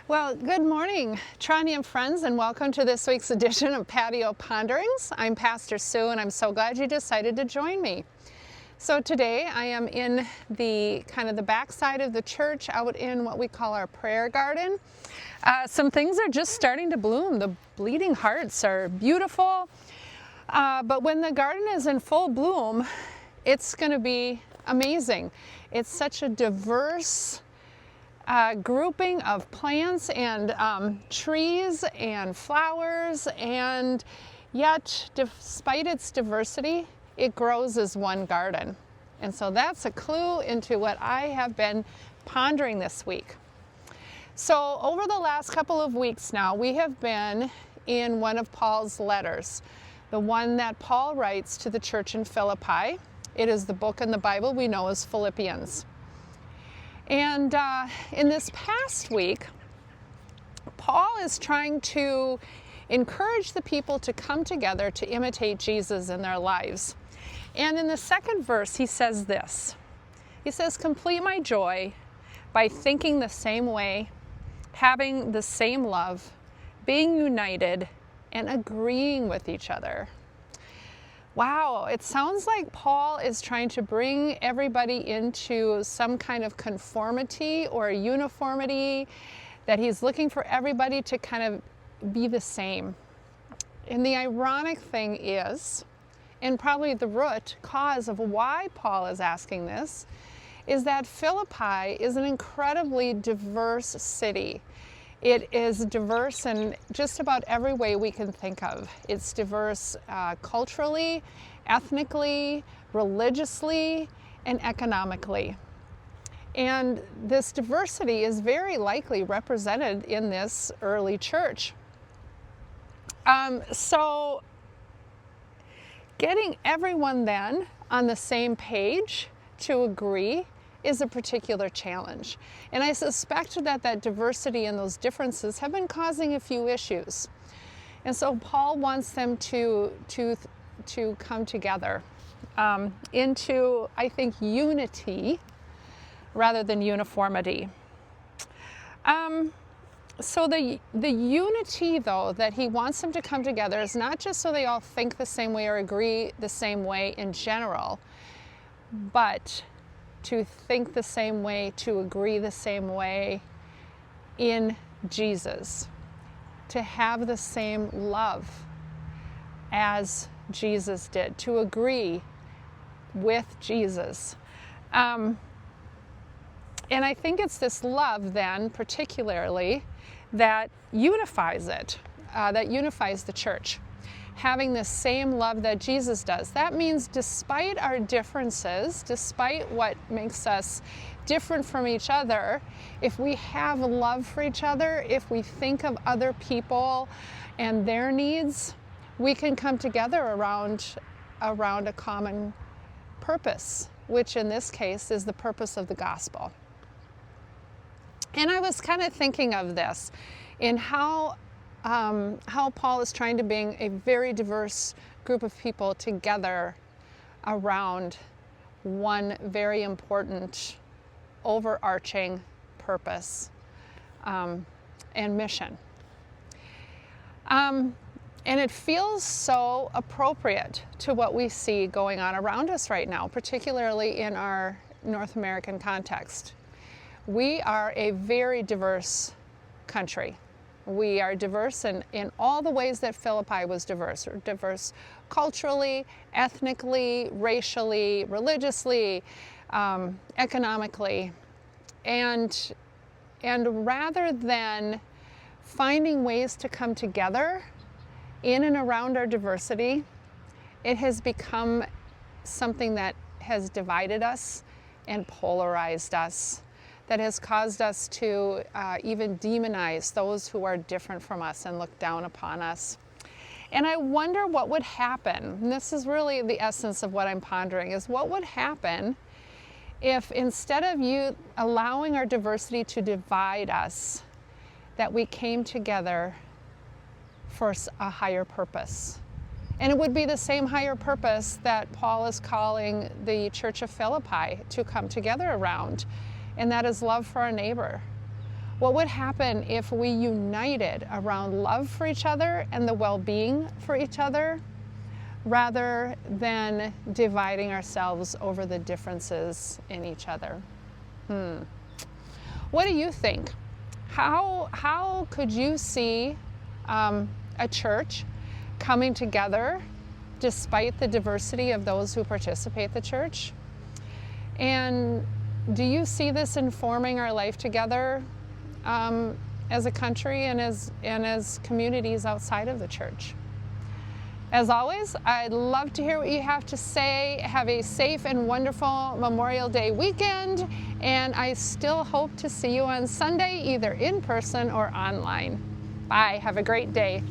Well, good morning, Trani and friends, and welcome to this week's edition of Patio Ponderings. I'm Pastor Sue, and I'm so glad you decided to join me. So today I am in the back side of the church, out in what we call our prayer garden. Some things are just starting to bloom. The bleeding hearts are beautiful, but when the garden is in full bloom, it's going to be amazing. It's such a diverse grouping of plants and trees and flowers, and yet despite its diversity, it grows as one garden. And so that's a clue into what I have been pondering this week. So over the last couple of weeks now, we have been in one of Paul's letters, the one that Paul writes to the church in Philippi. It is the book in the Bible we know as Philippians. And in this past week, Paul is trying to encourage the people to come together to imitate Jesus in their lives. And in the second verse, he says this. He says, "Complete my joy by thinking the same way, having the same love, being united, and agreeing with each other." Wow, it sounds like Paul is trying to bring everybody into some kind of conformity or uniformity, that he's looking for everybody to kind of be the same. And the ironic thing is, and probably the root cause of why Paul is asking this, is that Philippi is an incredibly diverse city. It is diverse in just about every way we can think of. It's diverse culturally, ethnically, religiously, and economically. And this diversity is very likely represented in this early church. So getting everyone then on the same page to agree is a particular challenge. And I suspect that that diversity and those differences have been causing a few issues. And so Paul wants them to come together into, I think, unity rather than uniformity. So the unity, though, that he wants them to come together is not just so they all think the same way or agree the same way in general, but to think the same way, to agree the same way in Jesus, to have the same love as Jesus did, to agree with Jesus. And I think it's this love then, particularly, that unifies it, that unifies the church. Having the same love that Jesus does. That means despite our differences, despite what makes us different from each other, if we have love for each other, if we think of other people and their needs, we can come together around a common purpose, which in this case is the purpose of the gospel. And I was kind of thinking of this in how Paul is trying to bring a very diverse group of people together around one very important overarching purpose and mission. And it feels so appropriate to what we see going on around us right now, particularly in our North American context. We are a very diverse country. We are diverse in all the ways that Philippi was diverse. We're diverse culturally, ethnically, racially, religiously, economically. And rather than finding ways to come together in and around our diversity, it has become something that has divided us and polarized us, that has caused us to even demonize those who are different from us and look down upon us. And I wonder what would happen, and this is really the essence of what I'm pondering, is what would happen if instead of you allowing our diversity to divide us, that we came together for a higher purpose. And it would be the same higher purpose that Paul is calling the Church of Philippi to come together around, and that is love for our neighbor, What would happen if we united around love for each other and the well-being for each other, rather than dividing ourselves over the differences in each other? What do you think? How could you see a church coming together despite the diversity of those who participate in the church? And do you see this informing our life together as a country and as communities outside of the church? As always, I'd love to hear what you have to say. Have a safe and wonderful Memorial Day weekend, and I still hope to see you on Sunday, either in person or online. Bye. Have a great day.